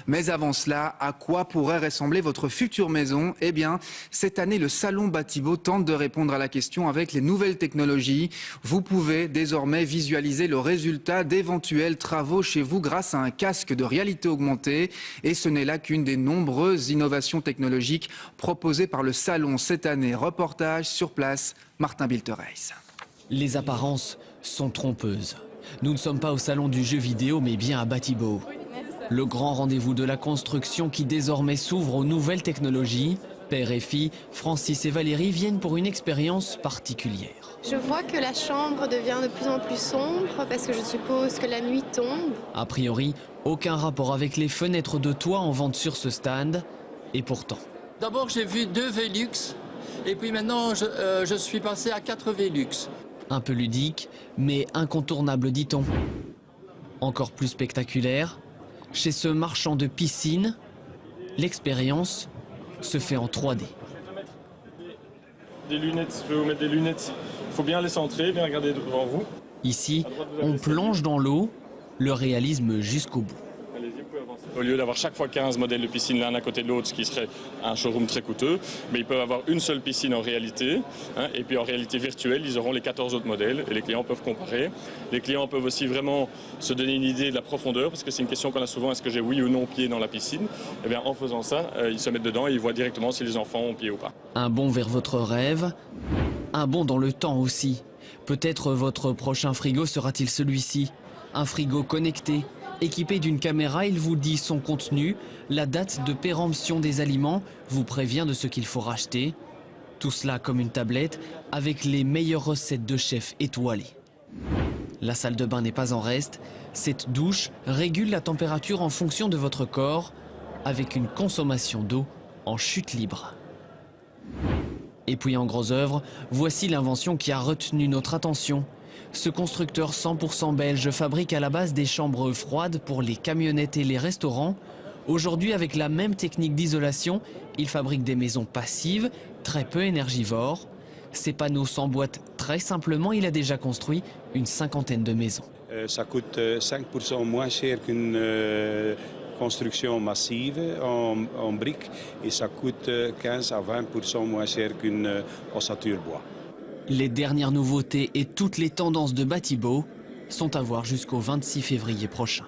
Mais avant cela, à quoi pourrait ressembler votre future maison? Eh bien, cette année, le Salon Batibo tente de répondre à la question avec les nouvelles technologies. Vous pouvez désormais visualiser le résultat d'éventuels travaux chez vous grâce à un casque de réalité augmentée. Et ce n'est là qu'une des nombreuses innovations technologiques proposées par le Salon cette année. Reportage sur place, Martin Biltereis. Les apparences sont trompeuses. Nous ne sommes pas au salon du jeu vidéo, mais bien à Batibo. Le grand rendez-vous de la construction qui désormais s'ouvre aux nouvelles technologies. Père et fille, Francis et Valérie viennent pour une expérience particulière. Je vois que la chambre devient de plus en plus sombre parce que je suppose que la nuit tombe. A priori, aucun rapport avec les fenêtres de toit en vente sur ce stand. Et pourtant. D'abord, j'ai vu 2 Velux et puis maintenant, je suis passé à 4 Velux. Un peu ludique, mais incontournable, dit-on. Encore plus spectaculaire, chez ce marchand de piscine, l'expérience se fait en 3D. Des lunettes, je vais vous mettre des lunettes. Il faut bien les centrer, bien regarder devant vous. Ici, on plonge dans l'eau, le réalisme jusqu'au bout. Au lieu d'avoir chaque fois 15 modèles de piscine l'un à côté de l'autre, ce qui serait un showroom très coûteux, mais ils peuvent avoir une seule piscine en réalité, et puis en réalité virtuelle, ils auront les 14 autres modèles et les clients peuvent comparer. Les clients peuvent aussi vraiment se donner une idée de la profondeur, parce que c'est une question qu'on a souvent, est-ce que j'ai oui ou non pied dans la piscine? Et bien en faisant ça, ils se mettent dedans et ils voient directement si les enfants ont pied ou pas. Un bond vers votre rêve, un bond dans le temps aussi. Peut-être votre prochain frigo sera-t-il celui-ci, un frigo connecté. Équipé d'une caméra, il vous dit son contenu, la date de péremption des aliments, vous prévient de ce qu'il faut racheter. Tout cela comme une tablette avec les meilleures recettes de chefs étoilés. La salle de bain n'est pas en reste. Cette douche régule la température en fonction de votre corps avec une consommation d'eau en chute libre. Et puis en gros œuvre, voici l'invention qui a retenu notre attention. Ce constructeur 100% belge fabrique à la base des chambres froides pour les camionnettes et les restaurants. Aujourd'hui, avec la même technique d'isolation, il fabrique des maisons passives, très peu énergivores. Ces panneaux s'emboîtent très simplement, il a déjà construit une 50aine de maisons. Ça coûte 5% moins cher qu'une construction massive en briques et ça coûte 15 à 20% moins cher qu'une ossature bois. Les dernières nouveautés et toutes les tendances de Batibo sont à voir jusqu'au 26 février prochain.